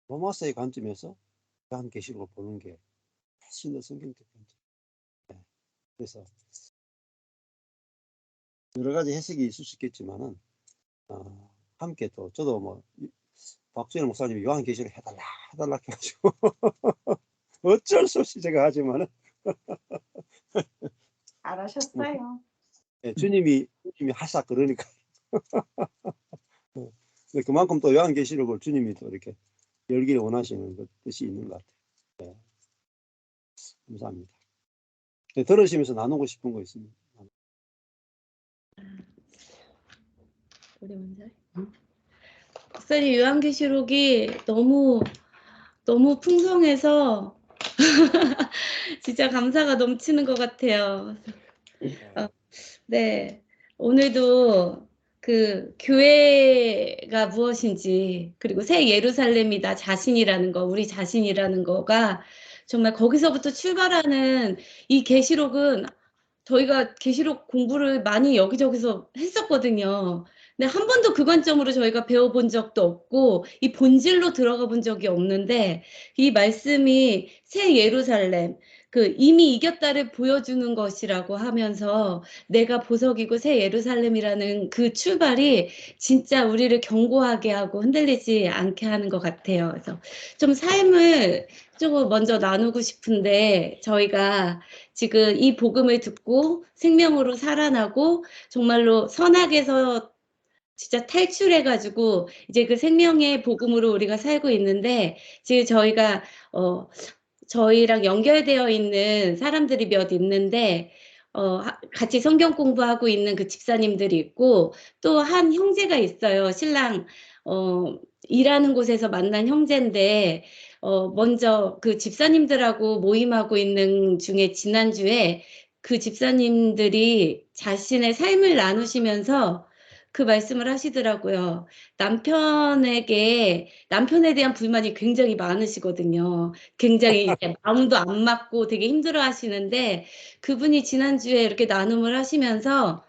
로마서의 관점에서 요한계시록을 보는 게 훨씬 더 성경적 관점. 그래서 여러 가지 해석이 있을 수 있겠지만은 함께 또 저도 뭐 박주일 목사님이 요한계시록 해달라 해가지고 어쩔 수 없이 제가 하지만은 잘하셨어요. 네, 주님이 하사 그러니까 그만큼 또 요한계시록을 주님이 또 이렇게 열기를 원하시는 그 뜻이 있는 것 같아요. 네. 감사합니다. 네, 들으시면서 나누고 싶은 거 있습니다. 우리 먼저. 목사님 요한계시록이 너무 풍성해서 진짜 감사가 넘치는 것 같아요. 네, 오늘도 그 교회가 무엇인지 그리고 새 예루살렘이 나 자신이라는 거, 우리 자신이라는 거가 정말 거기서부터 출발하는 이 계시록은 저희가 계시록 공부를 많이 여기저기서 했었거든요. 근데 한 번도 그 관점으로 저희가 배워본 적도 없고 이 본질로 들어가 본 적이 없는데 이 말씀이 새 예루살렘, 그 이미 이겼다를 보여주는 것이라고 하면서 내가 보석이고 새 예루살렘이라는 그 출발이 진짜 우리를 견고하게 하고 흔들리지 않게 하는 것 같아요. 그래서 좀 삶을 조금 먼저 나누고 싶은데 저희가 지금 이 복음을 듣고 생명으로 살아나고 정말로 선악에서 진짜 탈출해가지고 이제 그 생명의 복음으로 우리가 살고 있는데 지금 저희가 저희랑 연결되어 있는 사람들이 몇 있는데 같이 성경 공부하고 있는 그 집사님들이 있고 또 한 형제가 있어요. 신랑 일하는 곳에서 만난 형제인데 먼저 그 집사님들하고 모임하고 있는 중에 지난주에 그 집사님들이 자신의 삶을 나누시면서 그 말씀을 하시더라고요. 남편에 대한 불만이 굉장히 많으시거든요. 굉장히 이제 마음도 안 맞고 되게 힘들어 하시는데 그분이 지난주에 이렇게 나눔을 하시면서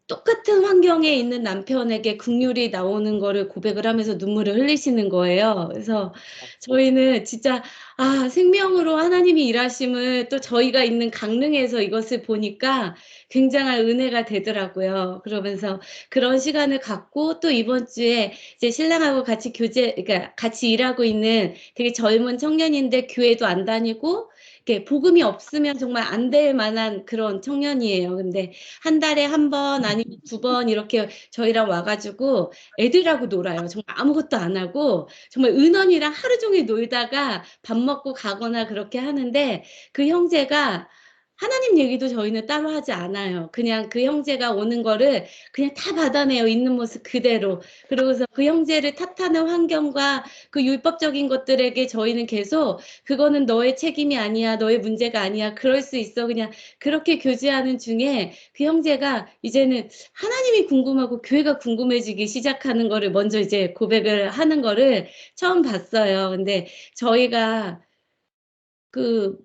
똑같은 환경에 있는 남편에게 긍휼이 나오는 거를 고백을 하면서 눈물을 흘리시는 거예요. 그래서 저희는 진짜 생명으로 하나님이 일하심을 또 저희가 있는 강릉에서 이것을 보니까 굉장한 은혜가 되더라고요. 그러면서 그런 시간을 갖고 또 이번 주에 이제 신랑하고 같이 그러니까 같이 일하고 있는 되게 젊은 청년인데 교회도 안 다니고 이렇게 복음이 없으면 정말 안 될 만한 그런 청년이에요. 근데 한 달에 한 번 아니면 2번 이렇게 저희랑 와가지고 애들하고 놀아요. 정말 아무것도 안 하고 정말 은원이랑 하루 종일 놀다가 밥 먹고 가거나 그렇게 하는데 그 형제가 하나님 얘기도 저희는 따로 하지 않아요. 그냥 그 형제가 오는 거를 그냥 다 받아내요. 있는 모습 그대로. 그러고서 그 형제를 탓하는 환경과 그 율법적인 것들에게 저희는 계속 그거는 너의 책임이 아니야. 너의 문제가 아니야. 그럴 수 있어. 그냥 그렇게 교제하는 중에 그 형제가 이제는 하나님이 궁금하고 교회가 궁금해지기 시작하는 거를 먼저 이제 고백을 하는 거를 처음 봤어요. 근데 저희가 그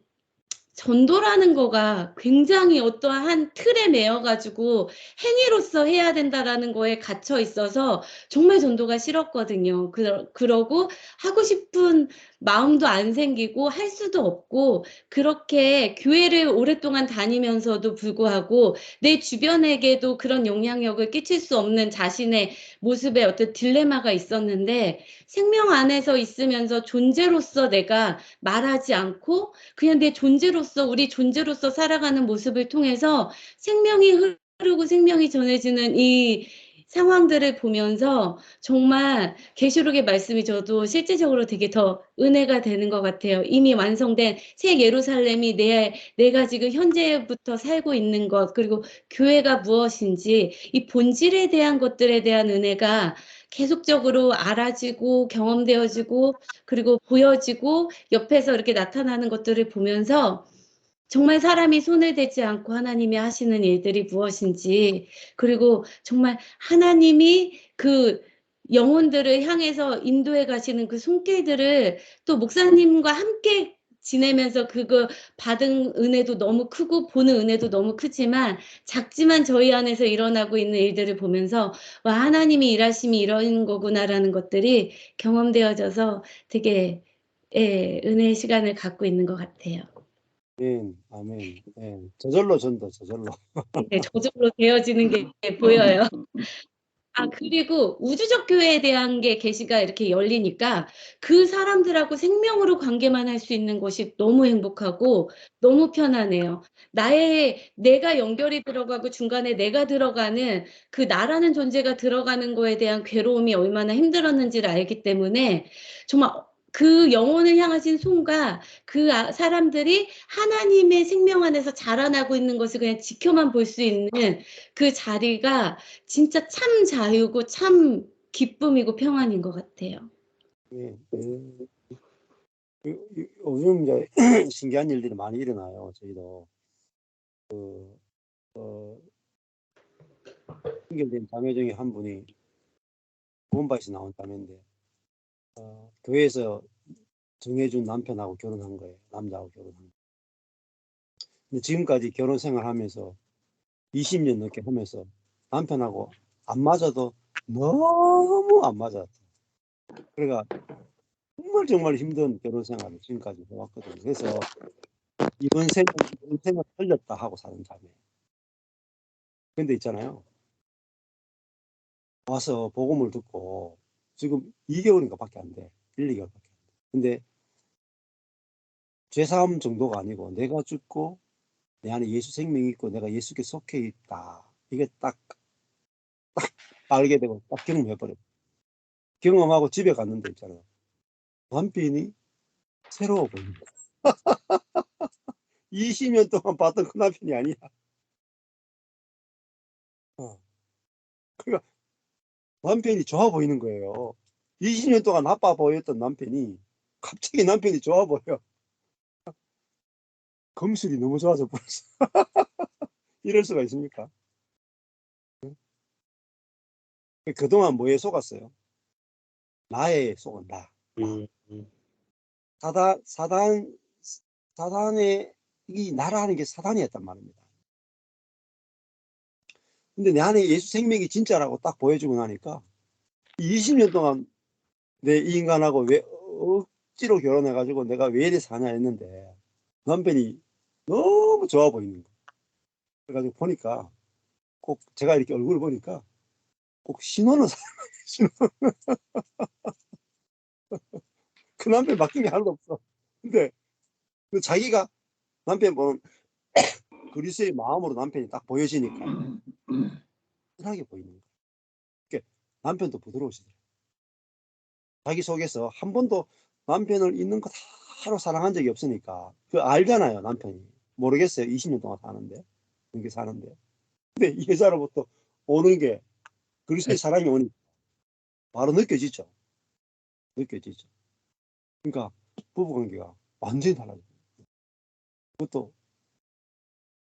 전도라는 거가 굉장히 어떠한 틀에 매여가지고 행위로서 해야 된다라는 거에 갇혀 있어서 정말 전도가 싫었거든요. 그러고 하고 싶은 마음도 안 생기고 할 수도 없고 그렇게 교회를 오랫동안 다니면서도 불구하고 내 주변에게도 그런 영향력을 끼칠 수 없는 자신의 모습에 어떤 딜레마가 있었는데 생명 안에서 있으면서 존재로서 내가 말하지 않고 그냥 내 존재로서 우리 존재로서 살아가는 모습을 통해서 생명이 흐르고 생명이 전해지는 이 상황들을 보면서 정말 계시록의 말씀이 저도 실제적으로 되게 더 은혜가 되는 것 같아요. 이미 완성된 새 예루살렘이 내가 지금 현재부터 살고 있는 것 그리고 교회가 무엇인지 이 본질에 대한 것들에 대한 은혜가 계속적으로 알아지고 경험되어지고 그리고 보여지고 옆에서 이렇게 나타나는 것들을 보면서 정말 사람이 손을 대지 않고 하나님이 하시는 일들이 무엇인지 그리고 정말 하나님이 그 영혼들을 향해서 인도해 가시는 그 손길들을 또 목사님과 함께 지내면서 그거 받은 은혜도 너무 크고 보는 은혜도 너무 크지만 작지만 저희 안에서 일어나고 있는 일들을 보면서 '와 하나님의 일하심이 이런 거구나.'라는 것들이 경험되어져서 되게 예 은혜의 시간을 갖고 있는 것 같아요. 아멘. 아멘. 예. 저절로 전도 저절로. 네 저절로 되어지는 게 보여요. 아 그리고 우주적 교회에 대한 게 계시가 이렇게 열리니까 그 사람들하고 생명으로 관계만 할 수 있는 것이 너무 행복하고 너무 편하네요. 내가 연결이 들어가고 중간에 내가 들어가는 그 나라는 존재가 들어가는 거에 대한 괴로움이 얼마나 힘들었는지를 알기 때문에 정말 그 영혼을 향하신 손과 그 사람들이 하나님의 생명 안에서 자라나고 있는 것을 그냥 지켜만 볼 수 있는 그 자리가 진짜 참 자유고 참 기쁨이고 평안인 것 같아요. 예. 예. 요즘 이제 신기한 일들이 많이 일어나요. 저희도 연결된 자매 중에 한 분이 구원받아서 나온 자매인데 교회에서 정해준 남편하고 결혼한 거예요. 남자하고 결혼한 거예요. 근데 지금까지 결혼 생활하면서 20년 넘게 하면서 남편하고 안 맞아도 너무 안 맞았어. 그러니까 정말 힘든 결혼 생활을 지금까지 해왔거든요. 그래서 이번 생은 틀렸다 하고 사는 자매. 근데 있잖아요. 와서 복음을 듣고 지금 2개월인가 밖에 안 돼. 1, 2개월 밖에 안 돼. 근데 죄사함 정도가 아니고 내가 죽고 내 안에 예수 생명이 있고 내가 예수께 속해 있다. 이게 딱 알게 되고 딱 경험해버려요. 경험하고 집에 갔는데 있잖아요. 남편이 새로워 보이는 거야. 20년 동안 봤던 그 남편이 아니야. 그러니까 남편이 좋아 보이는 거예요. 20년 동안 나빠 보였던 남편이 갑자기 남편이 좋아 보여. 검술이 너무 좋아져 버렸어. 이럴 수가 있습니까? 그동안 뭐에 속았어요? 나에 속은다. 사단의 이 나라는 게 사단이었단 말입니다. 근데 내 안에 예수 생명이 진짜라고 딱 보여주고 나니까 20년 동안 내 이 인간하고 왜 억지로 결혼해가지고 내가 왜 이래 사냐 했는데 남편이 너무 좋아 보이는 거예요. 그래가지고 보니까 꼭 제가 이렇게 얼굴을 보니까 꼭 신혼을 신혼. 그 남편 바뀐 게 하나도 없어. 근데 그 자기가 남편 보는 그리스의 마음으로 남편이 딱 보여지니까 편하게 보이는 거예요. 그러니까 남편도 부드러우시더라고요. 자기 속에서 한 번도 남편을 있는 거 다로 사랑한 적이 없으니까 그 알잖아요. 남편이 모르겠어요. 20년 동안 사는데 이렇게 사는데 근데 이 여자로부터 오는 게 그리스도의 사랑이 오니 바로 느껴지죠. 느껴지죠. 그러니까 부부관계가 완전히 달라져요. 그것도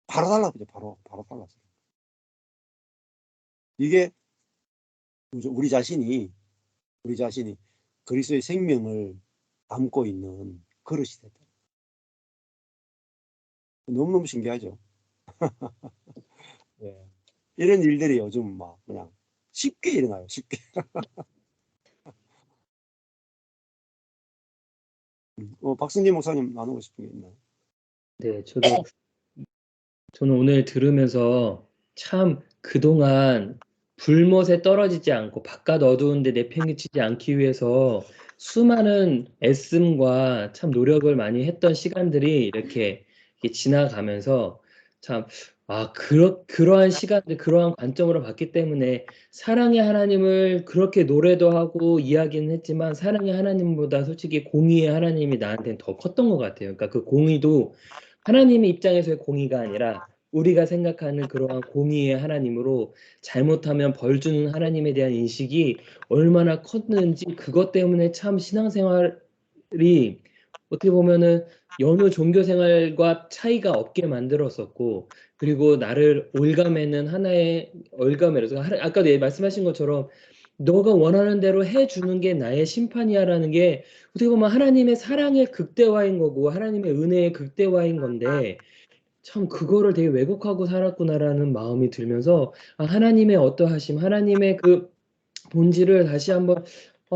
바로 달라져요. 바로 달라져요. 이게 우리 자신이 그리스도의 생명을 담고 있는 그릇이 됐다. 너무너무 신기하죠. 예. 이런 일들이 요즘 막 그냥 쉽게 일어나요. 쉽게. 박승진 목사님 나누고 싶은 게 있나요? 네, 저는 오늘 들으면서 참 그동안 불못에 떨어지지 않고 바깥 어두운데 내팽개치지 않기 위해서 수많은 애씀과 참 노력을 많이 했던 시간들이 이렇게 지나가면서 참, 그러한 시간들, 그러한 관점으로 봤기 때문에 사랑의 하나님을 그렇게 노래도 하고 이야기는 했지만 사랑의 하나님보다 솔직히 공의의 하나님이 나한테는 더 컸던 것 같아요. 그러니까 그 공의도 하나님의 입장에서의 공의가 아니라 우리가 생각하는 그러한 공의의 하나님으로 잘못하면 벌 주는 하나님에 대한 인식이 얼마나 컸는지 그것 때문에 참 신앙생활이 어떻게 보면은 여느 종교 생활과 차이가 없게 만들었었고 그리고 나를 올가매는 하나의 올가매로서 아까도 말씀하신 것처럼 너가 원하는 대로 해주는 게 나의 심판이야라는 게 어떻게 보면 하나님의 사랑의 극대화인 거고 하나님의 은혜의 극대화인 건데 참 그거를 되게 왜곡하고 살았구나라는 마음이 들면서 아, 하나님의 어떠하심, 하나님의 그 본질을 다시 한번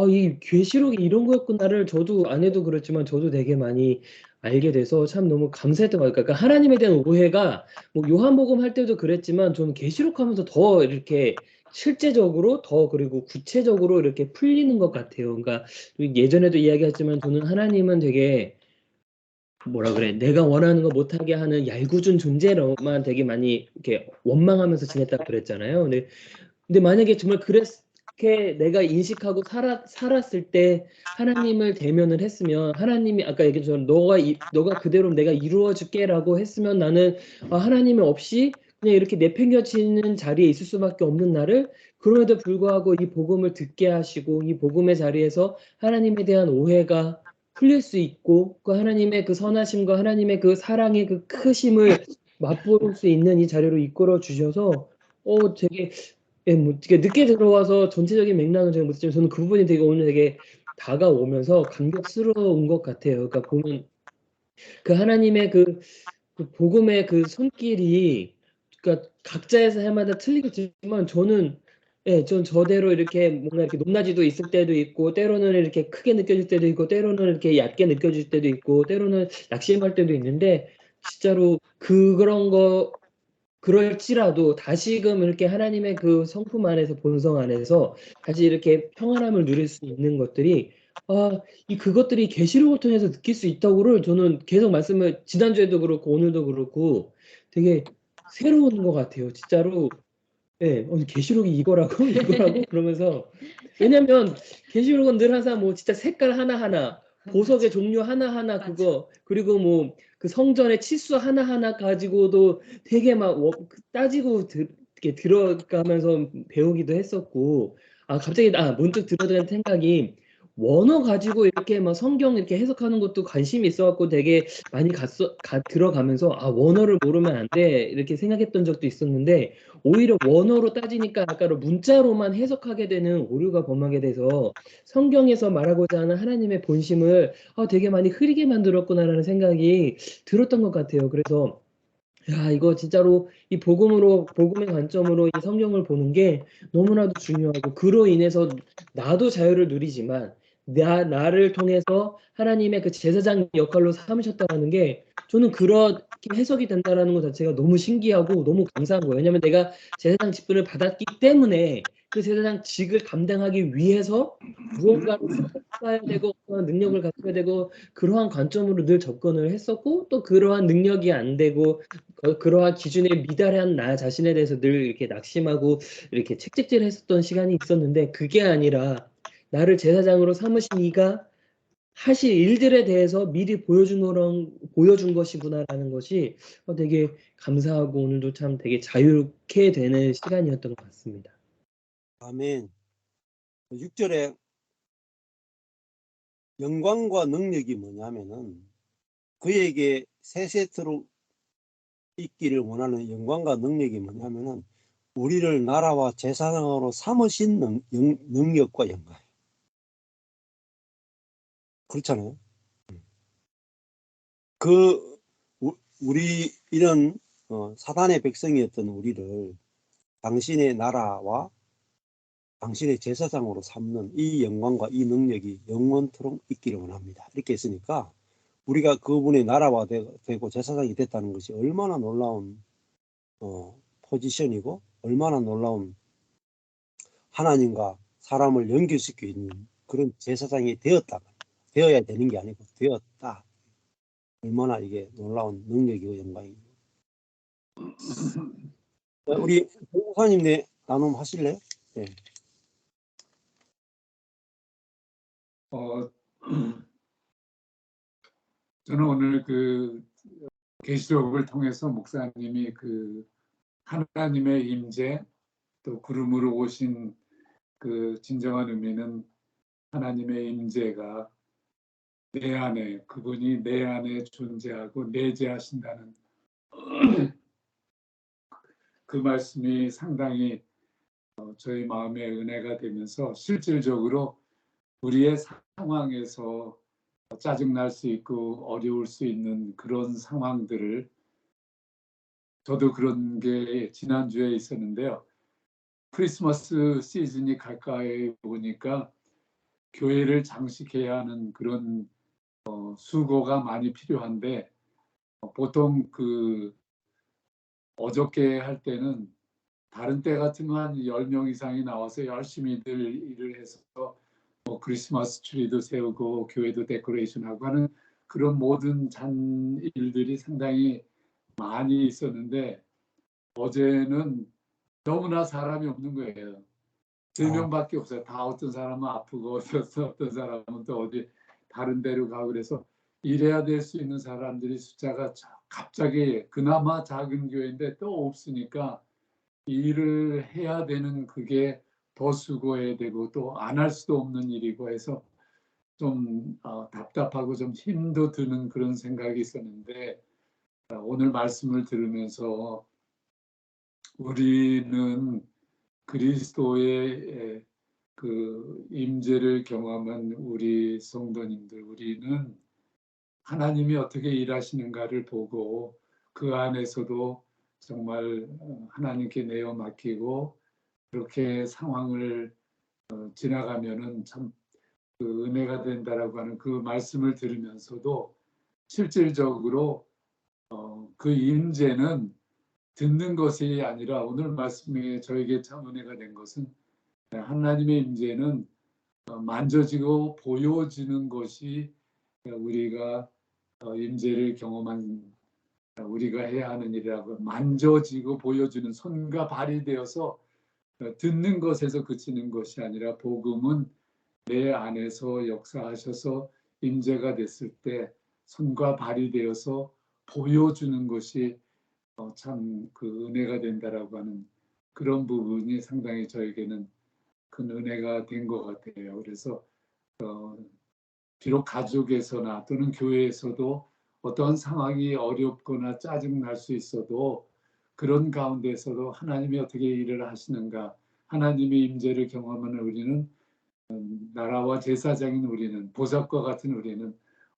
이 계시록이 이런 거였구나를 저도 아내도 그렇지만 저도 되게 많이 알게 돼서 참 너무 감사했던 것 같아요. 그러니까 하나님에 대한 오해가 뭐 요한복음 할 때도 그랬지만 저는 계시록 하면서 더 이렇게 실제적으로 더 그리고 구체적으로 이렇게 풀리는 것 같아요. 그러니까 예전에도 이야기했지만 저는 하나님은 되게 뭐라 그래 내가 원하는 거 못하게 하는 얄궂은 존재로만 되게 많이 이렇게 원망하면서 지냈다고 그랬잖아요. 근데 만약에 정말 그렇게 내가 인식하고 살았을 때 하나님을 대면을 했으면 하나님이 아까 얘기했처럼 너가 그대로 내가 이루어 줄게라고 했으면 나는 하나님이 없이 그냥 이렇게 내팽겨치는 자리에 있을 수밖에 없는 나를 그럼에도 불구하고 이 복음을 듣게 하시고 이 복음의 자리에서 하나님에 대한 오해가 풀릴 수 있고 그 하나님의 그 선하심과 하나님의 그 사랑의 그 크심을 맛볼 수 있는 이 자리로 이끌어 주셔서 되게 예, 뭐 되게 늦게 들어와서 전체적인 맥락은 제가 못했지만 저는 그 부분이 되게 오늘 되게 다가오면서 감격스러운 것 같아요. 그러니까 보면 그 하나님의 그 복음의 그 손길이 그러니까 각자의 삶마다 틀리겠지만 저는 전 저대로 이렇게 뭔가 이렇게 높낮이도 있을 때도 있고 때로는 이렇게 크게 느껴질 때도 있고 때로는 이렇게 얕게 느껴질 때도 있고 때로는 낙심할 때도 있는데 진짜로 그런 거 그럴지라도 다시금 이렇게 하나님의 그 성품 안에서 본성 안에서 다시 이렇게 평안함을 누릴 수 있는 것들이 그것들이 계시록을 통해서 느낄 수 있다고를 저는 계속 말씀을 지난주에도 그렇고 오늘도 그렇고 되게 새로운 것 같아요. 진짜로 계시록이 이거라고 이거라고 그러면서 왜냐면 계시록은 늘 항상 뭐 진짜 색깔 하나하나 보석의 종류 하나하나 맞아. 그거 그리고 뭐 그 성전의 치수 하나하나 가지고도 되게 막 따지고 이렇게 들어가면서 배우기도 했었고 갑자기 문득 들어든 생각이 원어 가지고 이렇게 막 성경 이렇게 해석하는 것도 관심이 있어갖고 되게 많이 들어가면서 원어를 모르면 안 돼 이렇게 생각했던 적도 있었는데 오히려 원어로 따지니까 아까로 문자로만 해석하게 되는 오류가 범하게 돼서 성경에서 말하고자 하는 하나님의 본심을 되게 많이 흐리게 만들었구나라는 생각이 들었던 것 같아요. 그래서 야, 이거 진짜로 이 복음의 관점으로 이 성경을 보는 게 너무나도 중요하고 그로 인해서 나도 자유를 누리지만 나를 통해서 하나님의 그 제사장 역할로 삼으셨다는 게 저는 그렇게 해석이 된다라는 것 자체가 너무 신기하고 너무 감사한 거예요. 왜냐하면 내가 제사장 직분을 받았기 때문에 그 제사장 직을 감당하기 위해서 무언가를 쌓아야 되고 어떤 능력을 갖춰야 되고 그러한 관점으로 늘 접근을 했었고 또 그러한 능력이 안 되고 그러한 기준에 미달한 나 자신에 대해서 늘 이렇게 낙심하고 이렇게 책찍질했었던 시간이 있었는데 그게 아니라 나를 제사장으로 삼으신 이가 하실 일들에 대해서 미리 보여준 것이구나라는 것이 되게 감사하고 오늘도 참 되게 자유롭게 되는 시간이었던 것 같습니다. 아멘. 6절에 영광과 능력이 뭐냐면은 그에게 세세토록 있기를 원하는 영광과 능력이 뭐냐면은 우리를 나라와 제사장으로 삼으신 능력과 영광. 그렇잖아요. 우리 이런 사단의 백성이었던 우리를 당신의 나라와 당신의 제사장으로 삼는 이 영광과 이 능력이 영원토록 있기를 원합니다. 이렇게 했으니까 우리가 그분의 나라와 되고 제사장이 됐다는 것이 얼마나 놀라운 포지션이고 얼마나 놀라운 하나님과 사람을 연결시켜 있는 그런 제사장이 되어야 되는 게 아니고 되었다. 얼마나 이게 놀라운 능력이고 영광이고. 우리 목사님 나눔 하실래요? 네. 저는 오늘 그 계시록을 통해서 목사님이 그 하나님의 임재 또 구름으로 오신 그 진정한 의미는 하나님의 임재가 내 안에 그분이 내 안에 존재하고 내재하신다는 그 말씀이 상당히 저희 마음에 은혜가 되면서 실질적으로 우리의 상황에서 짜증날 수 있고 어려울 수 있는 그런 상황들을, 저도 그런 게 지난주에 있었는데요. 크리스마스 시즌이 가까이 오니까 교회를 장식해야 하는 그런 수고가 많이 필요한데, 보통 그 어저께 할 때는 다른 때 같으면 한 10명 이상이 나와서 열심히들 일을 해서 크리스마스 트리도 세우고 교회도 데코레이션하고 하는 그런 모든 잔일들이 상당히 많이 있었는데, 어제는 너무나 사람이 없는 거예요. 3명밖에 없어요. 다 어떤 사람은 아프고 어떤 사람은 또 어디 다른 데로 가고, 그래서 일해야 될 수 있는 사람들이 숫자가 갑자기, 그나마 작은 교회인데 또 없으니까 일을 해야 되는, 그게 더 수고해야 되고 또 안 할 수도 없는 일이고 해서 좀 답답하고 좀 힘도 드는 그런 생각이 있었는데, 오늘 말씀을 들으면서 우리는 그리스도의 그 임재를 경험한 우리 성도님들, 우리는 하나님이 어떻게 일하시는가를 보고 그 안에서도 정말 하나님께 내어 맡기고 그렇게 상황을 지나가면은 참 그 은혜가 된다라고 하는 그 말씀을 들으면서도 실질적으로 그 임재는 듣는 것이 아니라, 오늘 말씀에 저에게 참 은혜가 된 것은 하나님의 임재는 만져지고 보여지는 것이 우리가 임재를 경험한 우리가 해야 하는 일이라고. 만져지고 보여주는, 손과 발이 되어서 듣는 것에서 그치는 것이 아니라, 복음은 내 안에서 역사하셔서 임재가 됐을 때 손과 발이 되어서 보여주는 것이 참 그 은혜가 된다라고 하는 그런 부분이 상당히 저에게는 큰 은혜가 된 것 같아요. 그래서 비록 가족에서나 또는 교회에서도 어떤 상황이 어렵거나 짜증날 수 있어도, 그런 가운데서도 하나님이 어떻게 일을 하시는가, 하나님의 임재를 경험하는 우리는, 나라와 제사장인 우리는, 보석과 같은 우리는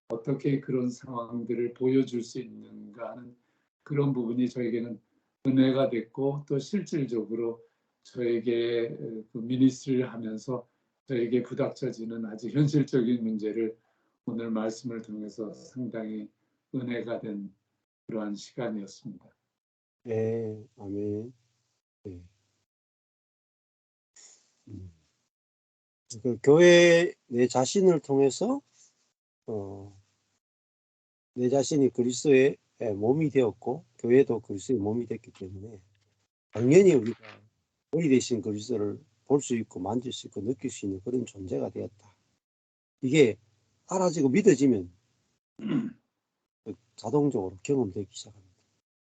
어떻게 그런 상황들을 보여줄 수 있는가 하는 그런 부분이 저에게는 은혜가 됐고, 또 실질적으로 저에게 그 미니스트리를 하면서 저에게 부닥쳐지는 아주 현실적인 문제를 오늘 말씀을 통해서 상당히 은혜가 된 그러한 시간이었습니다. 네, 아멘. 네. 그 교회 내 자신을 통해서 내 자신이 그리스도의 몸이 되었고 교회도 그리스도의 몸이 됐기 때문에 당연히 우리가 머리 대신 그리스도를 볼 수 있고 만질 수 있고 느낄 수 있는 그런 존재가 되었다. 이게 알아지고 믿어지면 자동적으로 경험되기 시작합니다.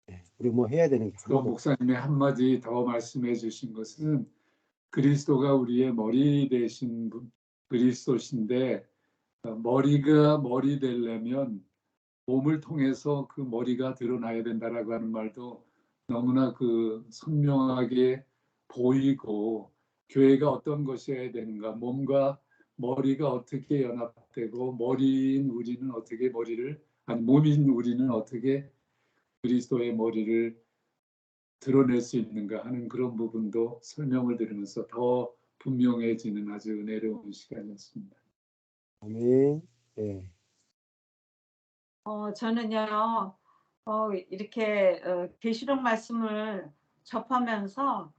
네, 우리 뭐 해야 되는 게 또 하나도 목사님의 한마디 더 말씀해 주신 것은, 그리스도가 우리의 머리 되신 그리스도신데, 머리가 머리 되려면 몸을 통해서 그 머리가 드러나야 된다라고 하는 말도 너무나 그 선명하게 보이고, 교회가 어떤 것이어야 되는가, 몸과 머리가 어떻게 연합되고, 머리인 우리는 어떻게 몸인 우리는 어떻게 그리스도의 머리를 드러낼 수 있는가 하는 그런 부분도 설명을 들으면서 더 분명해지는 아주 은혜로운 시간이었습니다. 아멘. 네. 저는요, 이렇게 계시록 말씀을 접하면서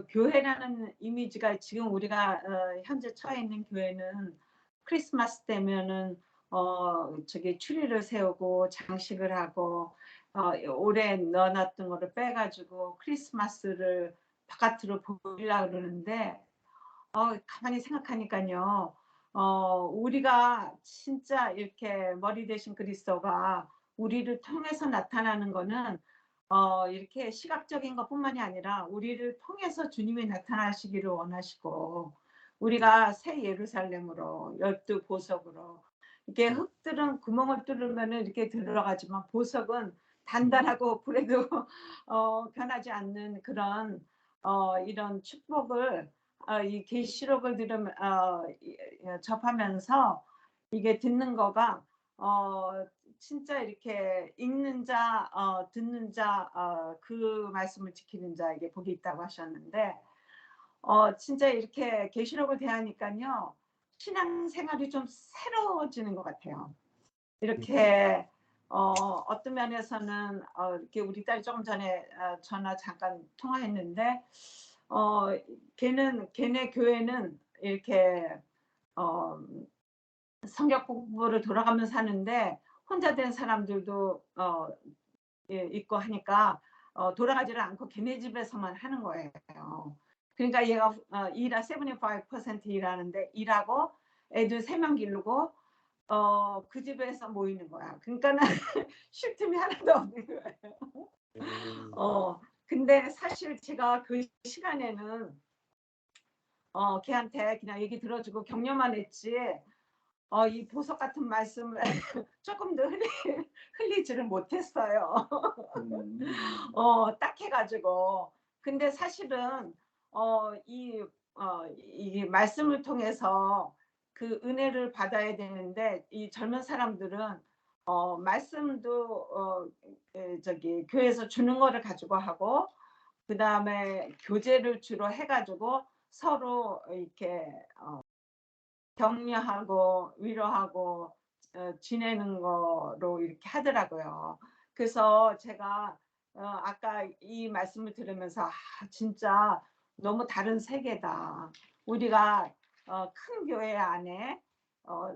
교회라는 이미지가, 지금 우리가 현재 처해 있는 교회는 크리스마스 때면은 저기 추리를 세우고 장식을 하고 올해 넣어놨던 거를 빼가지고 크리스마스를 바깥으로 보이려고 그러는데, 가만히 생각하니까요. 우리가 진짜 이렇게 머리 대신 그리스도가 우리를 통해서 나타나는 거는 이렇게 시각적인 것뿐만이 아니라 우리를 통해서 주님이 나타나시기를 원하시고, 우리가 새 예루살렘으로 12 보석으로, 이렇게 흙들은 구멍을 뚫으면 이렇게 들어가지만 보석은 단단하고 불에도 변하지 않는 그런 이런 축복을 이 계시록을 들으면 접하면서 이게 듣는 거가 진짜 이렇게 읽는 자, 듣는 자, 그 말씀을 지키는 자에게 복이 있다고 하셨는데 진짜 이렇게 계시록을 대하니까요 신앙생활이 좀 새로워지는 것 같아요. 이렇게 어떤 면에서는 이렇게 우리 딸이 조금 전에 전화 잠깐 통화했는데 걔네 교회는 이렇게 성경 공부를 돌아가면서 하는데 혼자 된 사람들도 있고 하니까 돌아가지를 않고 걔네 집에서만 하는 거예요. 그러니까 얘가 75% 일하는데 일하고 애들 3명 기르고 그 집에서 모이는 거야. 그러니까는 쉴 틈이 하나도 없는 거예요. 근데 사실 제가 그 시간에는 걔한테 그냥 얘기 들어주고 격려만 했지 이 보석 같은 말씀을 조금 더 흘리지를 못했어요. 딱 해가지고. 근데 사실은 이 말씀을 통해서 그 은혜를 받아야 되는데 이 젊은 사람들은 말씀도 교회에서 주는 거를 가지고 하고 그 다음에 교제를 주로 해가지고 서로 이렇게 격려하고 위로하고 지내는 거로 이렇게 하더라고요. 그래서 제가 아까 이 말씀을 들으면서 진짜 너무 다른 세계다. 우리가 큰 교회 안에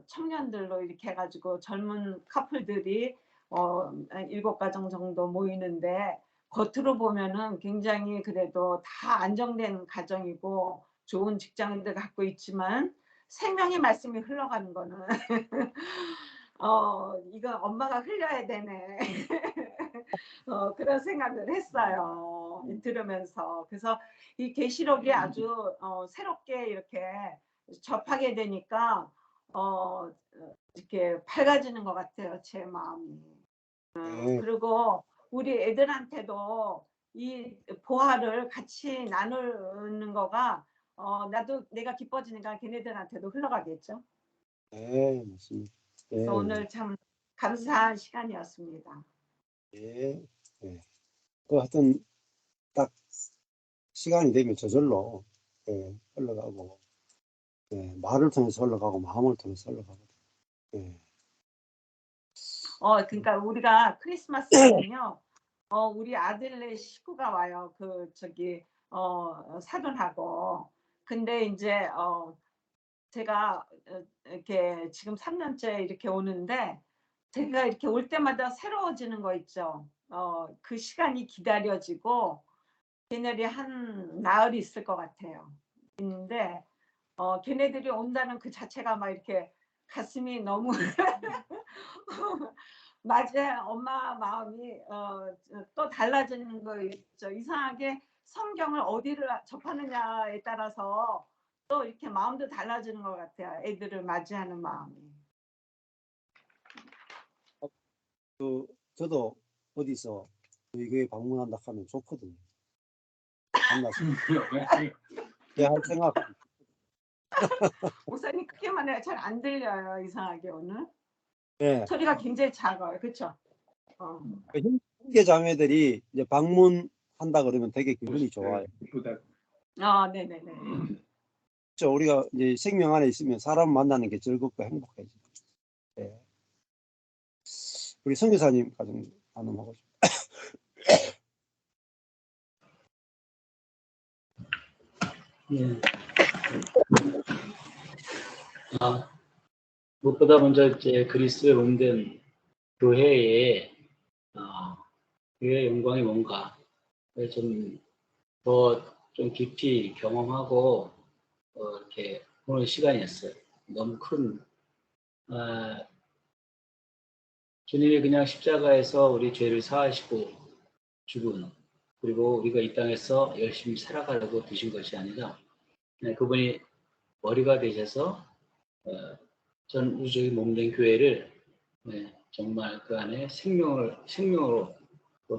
청년들로 이렇게 해가지고 젊은 커플들이 7가정 정도 모이는데 겉으로 보면은 굉장히 그래도 다 안정된 가정이고 좋은 직장인들 갖고 있지만 생명의 말씀이 흘러가는 거는 이거 엄마가 흘려야 되네. 그런 생각을 했어요. 들으면서. 그래서 이 계시록이 아주 새롭게 이렇게 접하게 되니까 이렇게 밝아지는 것 같아요. 제 마음이. 그리고 우리 애들한테도 이 보화를 같이 나누는 거가 나도 내가 기뻐지니까 걔네들한테도 흘러가겠죠. 네, 맞습니다. 그래서 오늘 참 감사한 시간이었습니다. 네. 그 하여튼 딱 시간이 되면 저절로 흘러가고 말을 통해서 흘러가고 마음을 통해서 흘러가고. 그러니까 우리가 크리스마스에는요. 우리 아들네 식구가 와요. 사돈하고. 근데 이제 제가 이렇게 지금 3년째 이렇게 오는데 제가 이렇게 올 때마다 새로워지는 거 있죠. 그 시간이 기다려지고 걔네들이 한 나흘이 있을 것 같아요. 있는데 걔네들이 온다는 그 자체가 막 이렇게 가슴이 너무 맞아요. 엄마 마음이 또 달라지는 거 있죠. 이상하게 성경을 어디를 접하느냐에 따라서 또 이렇게 마음도 달라지는 것 같아요. 애들을 맞이하는 마음이. 저도 어디서 저희 교회 방문한다 하면 좋거든요. 만나서 할 생각. 목사님 크게만 해요. 잘 안 들려요. 이상하게 오늘. 네. 소리가 굉장히 작아요. 그렇죠? 형제 자매들이 이제 방문한다 그러면 되게 기분이 좋아요. 네네네. 그렇죠. 우리가 이제 생명 안에 있으면 사람 만나는 게 즐겁고 행복해지. 우리 선교사님 가정 나눔하고 싶어요. 무엇보다 먼저 이제 그리스도의 몸된 교회의 교회의 영광이 뭔가 좀 깊이 경험하고 이렇게 보는 시간이었어요. 너무 큰 주님이 그냥 십자가에서 우리 죄를 사하시고 죽은 그리고 우리가 이 땅에서 열심히 살아가려고 드신 것이 아니라 그분이 머리가 되셔서 전 우주의 몸된 교회를 정말 그 안에 생명으로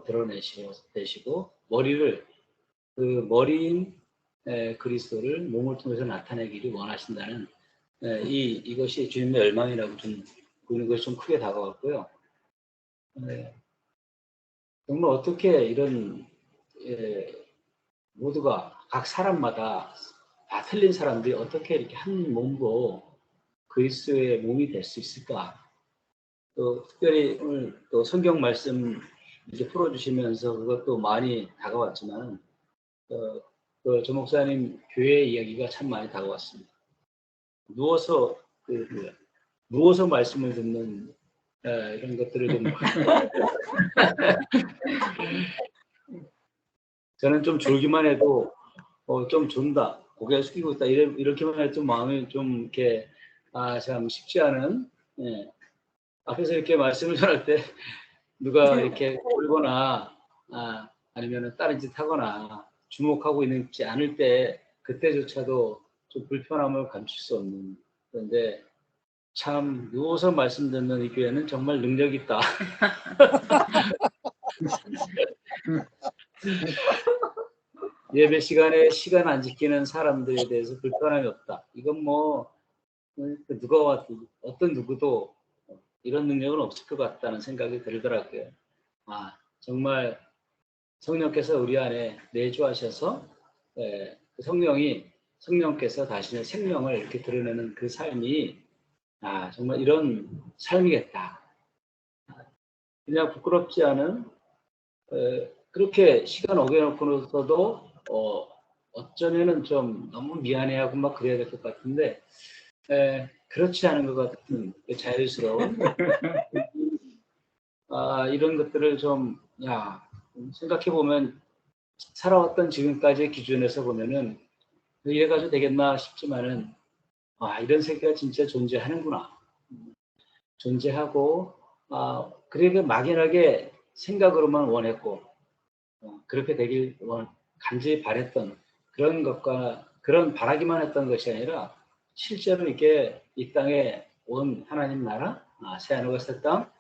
드러내시고 머리를 그 머리인 그리스도를 몸을 통해서 나타내기를 원하신다는 이것이 주님의 열망이라고 좀 보이는 것이 좀 크게 다가왔고요. 정말 어떻게 이런 모두가 각 사람마다 다 틀린 사람들이 어떻게 이렇게 한 몸으로 그리스도의 몸이 될 수 있을까? 또 특별히 오늘 또 성경 말씀 이제 풀어주시면서 그것도 많이 다가왔지만 조 목사님 교회 이야기가 참 많이 다가왔습니다. 누워서 누워서 말씀을 듣는 이런 것들을 좀 저는 좀 졸기만 해도 좀 존다, 고개 숙이고 있다 이렇게만 해도 좀 마음이 좀 이렇게 참 쉽지 않은 앞에서 이렇게 말씀을 전할 때 누가 이렇게 울거나 아니면 다른 짓 하거나 주목하고 있지 않을 때 그때조차도 좀 불편함을 감출 수 없는, 그런데 참 누워서 말씀 듣는 이 교회는 정말 능력 있다. 예배 시간에 시간 안 지키는 사람들에 대해서 불편함이 없다. 이건 뭐 누가 와도 어떤 누구도 이런 능력은 없을 것 같다는 생각이 들더라고요. 정말 성령께서 우리 안에 내주하셔서 그 성령께서 자신의 생명을 이렇게 드러내는 그 삶이 정말 이런 삶이겠다. 그냥 부끄럽지 않은 그렇게 시간 어겨놓고서도 어쩌면은 좀 너무 미안해하고 막 그래야 될 것 같은데 그렇지 않은 것 같은 자유스러운 이런 것들을 좀 생각해 보면 살아왔던 지금까지의 기준에서 보면은 이래가지고 되겠나 싶지만은 이런 세계가 진짜 존재하는구나. 존재하고 그렇게 막연하게 생각으로만 원했고 그렇게 되길 간절히 바랬던 그런 것과 그런 바라기만 했던 것이 아니라 실제로 이게 이 땅에 온 하나님 나라 새하늘과 새 땅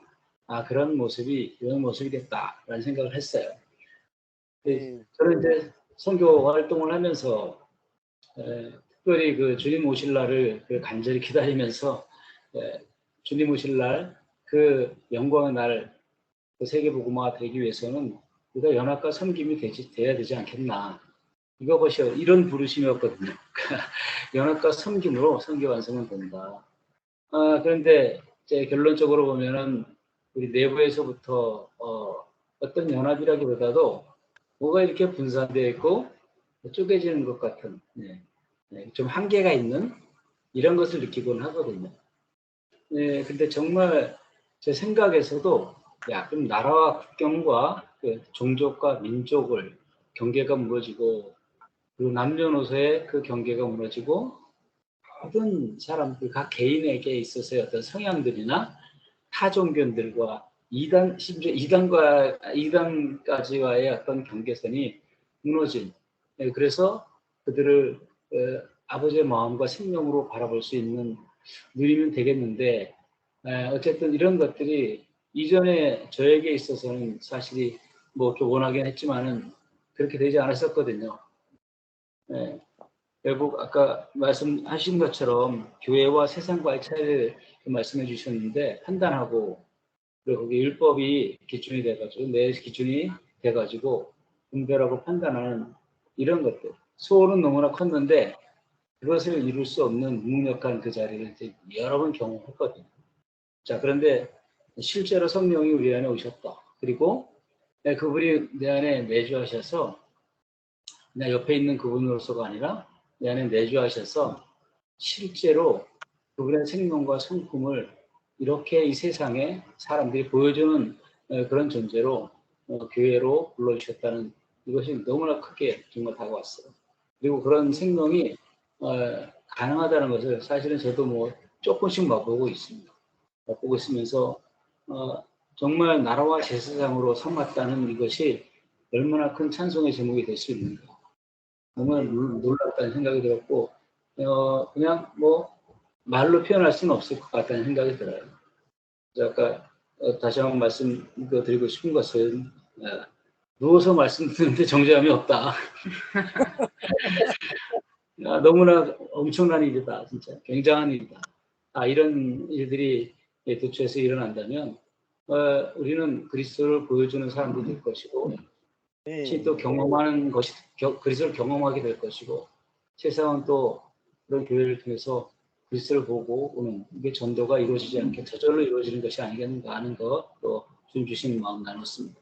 그런 모습이 이런 모습이겠다라는 생각을 했어요. 저는 이제 선교 활동을 하면서 특별히 그 주님 오실 날을 간절히 기다리면서 주님 오실 날 그 영광의 날 그 세계복음화 되기 위해서는 우리가 연합과 섬김이 돼야 되지 않겠나. 이것이 이런 부르심이었거든요. 연합과 섬김으로 선교 완성은 된다. 그런데 이제 결론적으로 보면은 우리 내부에서부터 어떤 연합이라기보다도 뭐가 이렇게 분산되어 있고 쪼개지는 것 같은 좀 한계가 있는 이런 것을 느끼곤 하거든요. 근데 정말 제 생각에서도 그럼 나라와 국경과 그 종족과 민족을 경계가 무너지고 그리고 남녀노소의 그 경계가 무너지고 모든 사람들 각 개인에게 있어서의 어떤 성향들이나 타종견들과 심지어 이단까지와의 어떤 경계선이 무너진 그래서 그들을 아버지의 마음과 생명으로 바라볼 수 있는 누리면 되겠는데 어쨌든 이런 것들이 이전에 저에게 있어서는 사실이 뭐 원하긴 했지만은 그렇게 되지 않았었거든요. 결국 아까 말씀하신 것처럼 교회와 세상과의 차이를 말씀해 주셨는데 판단하고 그리고 거기 율법이 기준이 돼가지고 내 기준이 돼가지고 분별하고 판단하는 이런 것들 소원은 너무나 컸는데 그것을 이룰 수 없는 무능력한 그 자리를 이제 여러 번 경험했거든요. 자, 그런데 실제로 성령이 우리 안에 오셨다. 그리고 그분이 내 안에 내주하셔서 내 옆에 있는 그분으로서가 아니라 내 안에 내주하셔서 실제로 그분의 생명과 성품을 이렇게 이 세상에 사람들이 보여주는 그런 존재로 교회로 불러주셨다는 이것이 너무나 크게 정말 다가왔어요. 그리고 그런 생명이 가능하다는 것을 사실은 저도 뭐 조금씩 맛보고 있습니다. 맛보고 있으면서 정말 나라와 제사장으로 삼았다는 이것이 얼마나 큰 찬송의 제목이 될 수 있는가. 정말 놀랍다는 생각이 들었고 그냥 뭐 말로 표현할 수는 없을 것 같다는 생각이 들어요. 그래서 아까 다시 한번 말씀드리고 싶은 것은 누워서 말씀 듣는데 정죄함이 없다. 야, 너무나 엄청난 일이다. 진짜 굉장한 일이다. 이런 일들이 도처에서 일어난다면 우리는 그리스도를 보여주는 사람들이 될 것이고 네. 또 경험하는 것이 그리스도를 경험하게 될 것이고 세상은 또 그런 교회를 통해서 그리스도를 보고 오는 이게 전도가 이루어지지 않게 저절로 이루어지는 것이 아니겠는가 하는 것또 주님 주신 마음 나눴습니다.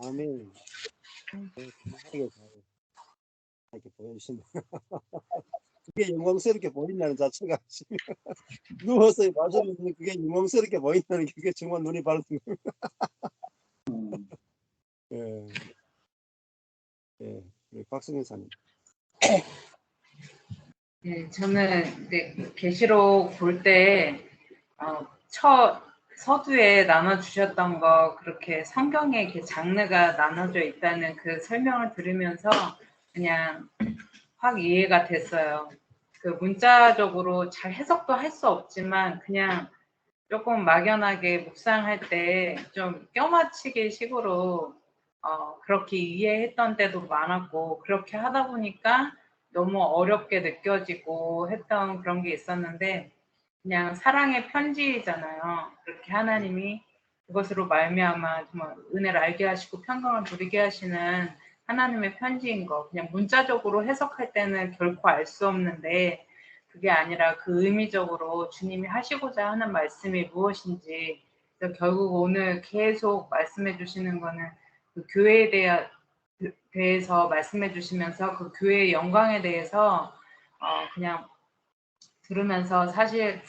아멘. 네, 정확하게 잘 이렇게 보여주신다. 그게 영광스럽게 보인다는 자체가 누워서 말씀드리는 그게 영광스럽게 보인다는 게 그게 정말 눈이 밝은 거예요. 예. 예. 우리 박승현 사님. 네, 저는 이제 계시록 볼 때 서두에 나눠주셨던 거 그렇게 성경에 이렇게 장르가 나눠져 있다는 그 설명을 들으면서 그냥 확 이해가 됐어요. 그 문자적으로 잘 해석도 할 수 없지만 그냥 조금 막연하게 묵상할 때 좀 껴맞추기 식으로 그렇게 이해했던 때도 많았고 그렇게 하다 보니까 너무 어렵게 느껴지고 했던 그런 게 있었는데 그냥 사랑의 편지잖아요. 그렇게 하나님이 그것으로 말미암아 정말 은혜를 알게 하시고 평강을 누리게 하시는 하나님의 편지인 거. 그냥 문자적으로 해석할 때는 결코 알 수 없는데 그게 아니라 그 의미적으로 주님이 하시고자 하는 말씀이 무엇인지 결국 오늘 계속 말씀해 주시는 거는 그 교회에 대해서 말씀해 주시면서 그 교회의 영광에 대해서 그냥 들으면서 사실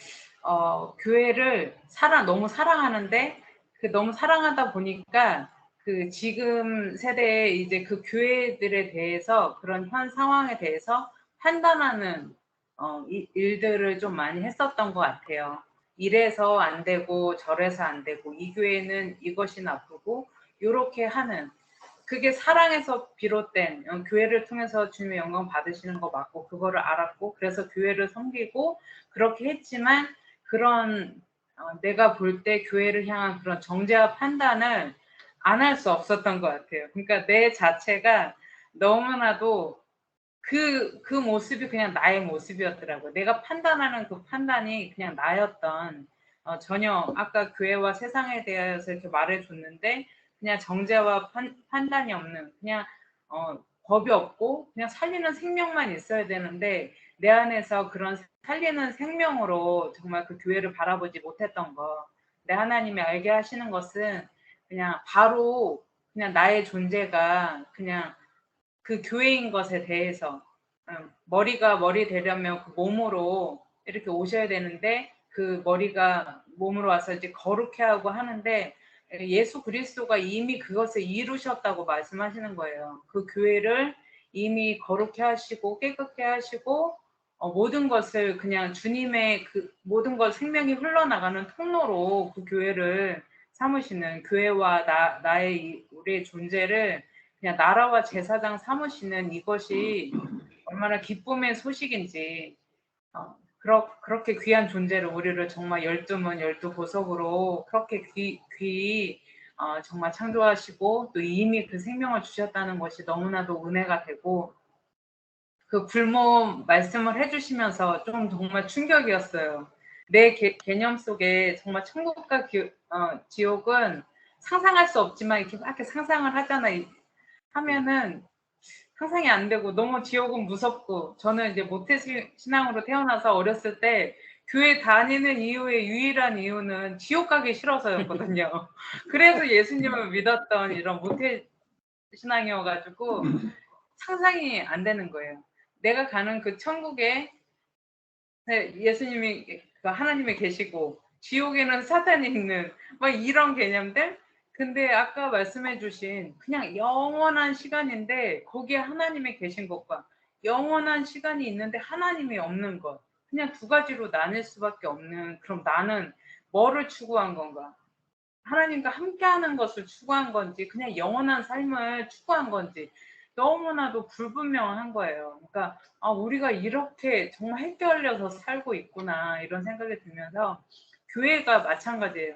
교회를 너무 사랑하는데 그 너무 사랑하다 보니까 그 지금 세대에 이제 그 교회들에 대해서 그런 현 상황에 대해서 판단하는 일들을 좀 많이 했었던 것 같아요. 이래서 안 되고 저래서 안 되고 이 교회는 이것이 나쁘고 이렇게 하는 그게 사랑에서 비롯된 교회를 통해서 주님의 영광 받으시는 거 맞고 그거를 알았고 그래서 교회를 섬기고 그렇게 했지만 그런 내가 볼 때 교회를 향한 그런 정죄와 판단을 안 할 수 없었던 것 같아요. 그러니까 내 자체가 너무나도 그 모습이 그냥 나의 모습이었더라고요. 내가 판단하는 그 판단이 그냥 나였던 전혀 아까 교회와 세상에 대해서 이렇게 말해줬는데 그냥 정죄와 판단이 없는 그냥 법이 없고 그냥 살리는 생명만 있어야 되는데 내 안에서 그런 살리는 생명으로 정말 그 교회를 바라보지 못했던 거. 내 하나님이 알게 하시는 것은 그냥 바로 그냥 나의 존재가 그냥 그 교회인 것에 대해서 머리가 머리 되려면 그 몸으로 이렇게 오셔야 되는데 그 머리가 몸으로 와서 이제 거룩해 하고 하는데 예수 그리스도가 이미 그것을 이루셨다고 말씀하시는 거예요. 그 교회를 이미 거룩해 하시고 깨끗게 하시고 모든 것을 그냥 주님의 그 모든 것 생명이 흘러나가는 통로로 그 교회를 삼으시는 교회와 나의 우리의 존재를 그냥 나라와 제사장 삼으시는 이것이 얼마나 기쁨의 소식인지 그렇게 귀한 존재를 우리를 정말 12문 12보석으로 그렇게 귀히 정말 창조하시고 또 이미 그 생명을 주셨다는 것이 너무나도 은혜가 되고 그 굶어 말씀을 해주시면서 좀 정말 충격이었어요. 내 개념 속에 정말 천국과 지옥은 상상할 수 없지만 이렇게 상상을 하잖아. 하면은 상상이 안 되고 너무 지옥은 무섭고 저는 이제 모태 신앙으로 태어나서 어렸을 때 교회 다니는 이유의 유일한 이유는 지옥 가기 싫어서였거든요. 그래서 예수님을 믿었던 이런 모태 신앙이어가지고 상상이 안 되는 거예요. 내가 가는 그 천국에 예수님이 하나님이 계시고 지옥에는 사탄이 있는 막 이런 개념들. 근데 아까 말씀해 주신 그냥 영원한 시간인데 거기에 하나님이 계신 것과 영원한 시간이 있는데 하나님이 없는 것 그냥 두 가지로 나뉠 수밖에 없는 그럼 나는 뭐를 추구한 건가? 하나님과 함께하는 것을 추구한 건지 그냥 영원한 삶을 추구한 건지 너무나도 불분명한 거예요. 그러니까 우리가 이렇게 정말 헷갈려서 살고 있구나 이런 생각이 들면서 교회가 마찬가지예요.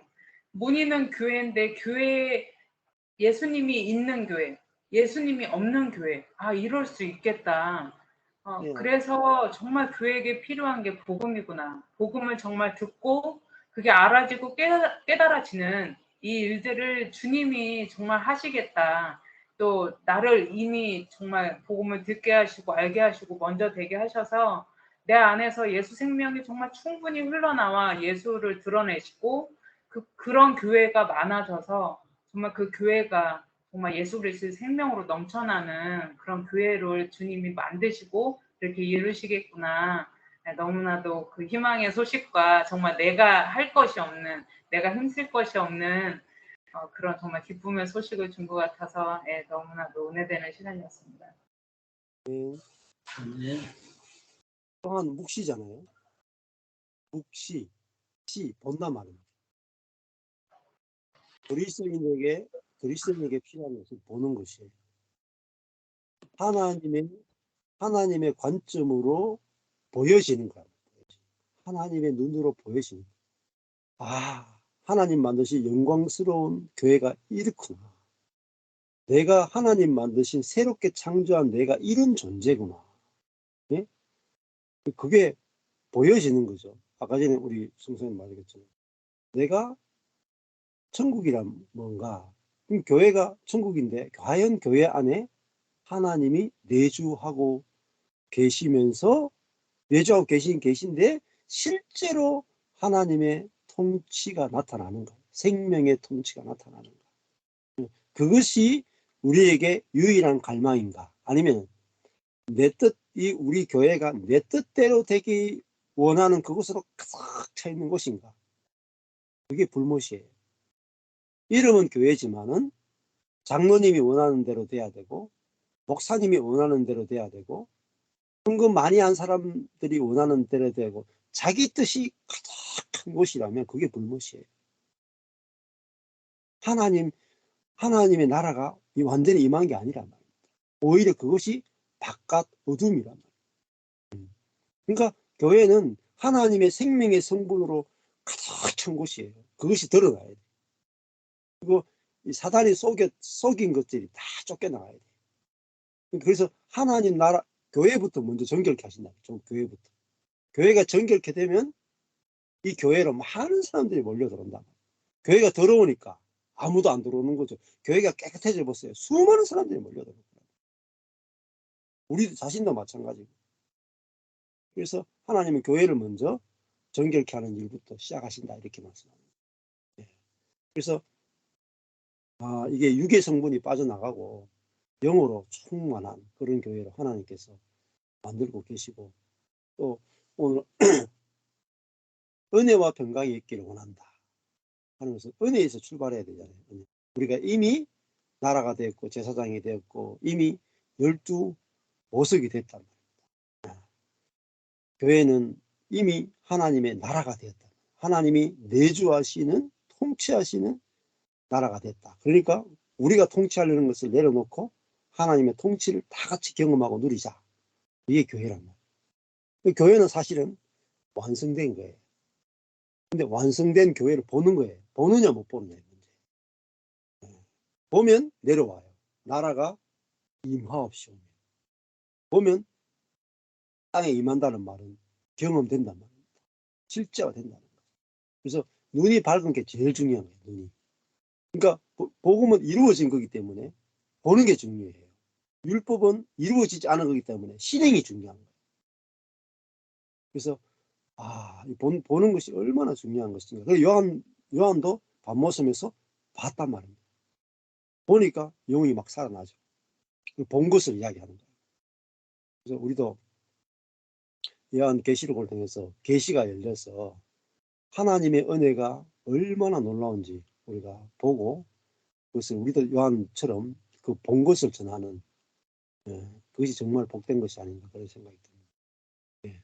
문의는 교회인데 교회에 예수님이 있는 교회, 예수님이 없는 교회. 아, 이럴 수 있겠다. 예. 그래서 정말 교회에게 필요한 게 복음이구나. 복음을 정말 듣고 그게 알아지고 깨달아지는 이 일들을 주님이 정말 하시겠다. 또 나를 이미 정말 복음을 듣게 하시고 알게 하시고 먼저 되게 하셔서 내 안에서 예수 생명이 정말 충분히 흘러나와 예수를 드러내시고 그런 교회가 많아져서 정말 그 교회가 정말 예수 그리스도의 생명으로 넘쳐나는 그런 교회를 주님이 만드시고 이렇게 이루시겠구나. 너무나도 그 희망의 소식과 정말 내가 할 것이 없는, 내가 힘쓸 것이 없는 그런 정말 기쁨의 소식을 준 것 같아서 너무나도 은혜되는 시간이었습니다. 예. 네. 또한 묵시잖아요. 묵시, 시, 본단 말입니다. 그리스도인에게 필요한 것을 보는 것이에요. 하나님의 관점으로 보여지는 거예요. 하나님의 눈으로 보여지는 거예요. 아, 하나님 만드신 영광스러운 교회가 이렇구나. 내가 하나님 만드신 새롭게 창조한 내가 이런 존재구나. 예? 그게 보여지는 거죠. 아까 전에 우리 성선님 말했잖아요. 내가 천국이란 뭔가. 그럼 교회가 천국인데 과연 교회 안에 하나님이 내주하고 계시면서 내주하고 계신데 실제로 하나님의 통치가 나타나는 거예요. 생명의 통치가 나타나는 거예요. 그것이 우리에게 유일한 갈망인가? 아니면 우리 교회가 내 뜻대로 되기 원하는 그것으로 가득 차 있는 곳인가? 그게 불못이에요. 이름은 교회지만은 장로님이 원하는 대로 돼야 되고, 목사님이 원하는 대로 돼야 되고, 헌금 많이 한 사람들이 원하는 대로 되고, 자기 뜻이 가득한 곳이라면 그게 불못이에요. 하나님의 나라가 완전히 임한 게 아니란 말입니다. 오히려 그것이 바깥 어둠이란 말이에요. 그러니까 교회는 하나님의 생명의 성분으로 가득 찬 곳이에요. 그것이 드러나야 돼요. 그리고 사단이 속인 것들이 다 쫓겨나가야 돼요. 그래서 하나님 나라, 교회부터 먼저 정결케 하신다. 교회부터. 교회가 정결케 되면 이 교회로 많은 사람들이 몰려 들어온다. 교회가 더러우니까 아무도 안 들어오는 거죠. 교회가 깨끗해져 보세요. 수많은 사람들이 몰려 들어오고. 우리 자신도 마찬가지고. 그래서 하나님은 교회를 먼저 정결케 하는 일부터 시작하신다. 이렇게 말씀합니다. 그래서 이게 육의 성분이 빠져나가고 영으로 충만한 그런 교회를 하나님께서 만들고 계시고, 또 오늘 은혜와 평강이 있기를 원한다 하는 것은 은혜에서 출발해야 되잖아요. 우리가 이미 나라가 되었고 제사장이 되었고 이미 12보석이 됐단 말입니다. 교회는 이미 하나님의 나라가 되었다. 하나님이 내주하시는 통치하시는 나라가 됐다. 그러니까 우리가 통치하려는 것을 내려놓고 하나님의 통치를 다 같이 경험하고 누리자. 이게 교회란 말이에요. 교회는 사실은 완성된 거예요. 근데 완성된 교회를 보는 거예요. 보느냐 못 보느냐의 문제. 보면 내려와요. 나라가 임하옵시오. 보면 땅에 임한다는 말은 경험된단 말입니다. 실제화 된다는 거예요. 그래서 눈이 밝은 게 제일 중요한 거예요. 눈이. 그러니까 복음은 이루어진 거기 때문에 보는 게 중요해요. 율법은 이루어지지 않은 거기 때문에 실행이 중요한 거예요. 그래서 보는 것이 얼마나 중요한 것인가. 그래서 요한도 밤모섬에서 봤단 말입니다. 보니까 영이 막 살아나죠. 본 것을 이야기하는 거예요. 그래서 우리도 요한 계시록을 통해서 계시가 열려서 하나님의 은혜가 얼마나 놀라운지 우리가 보고 그것을 우리도 요한처럼 그 본 것을 전하는 그것이 정말 복된 것이 아닌가 그런 생각이 듭니다.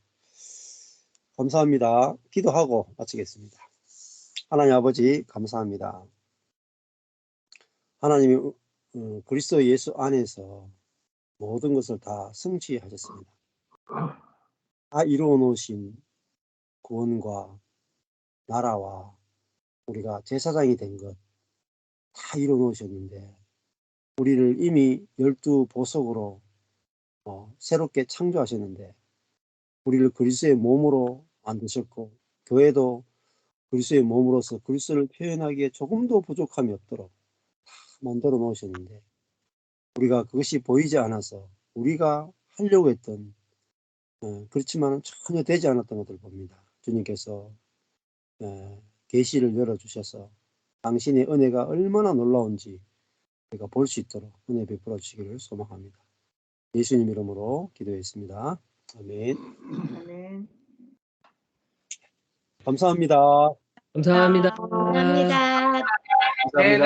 감사합니다. 기도하고 마치겠습니다. 하나님 아버지 감사합니다. 하나님이 그리스도 예수 안에서 모든 것을 다 성취하셨습니다. 다 이루어 놓으신 구원과 나라와 우리가 제사장이 된 것 다 이루어 놓으셨는데 우리를 이미 12보석으로 새롭게 창조하셨는데 우리를 그리스도의 몸으로 만드셨고 교회도 그리스도의 몸으로서 그리스도를 표현하기에 조금도 부족함이 없도록 다 만들어 놓으셨는데 우리가 그것이 보이지 않아서 우리가 하려고 했던 그렇지만 전혀 되지 않았던 것을 봅니다. 주님께서 계시를 열어주셔서 당신의 은혜가 얼마나 놀라운지 우리가 볼 수 있도록 은혜 베풀어 주시기를 소망합니다. 예수님 이름으로 기도했습니다. 아멘. 아멘. 감사합니다. 감사합니다. 감사합니다. 네, 네.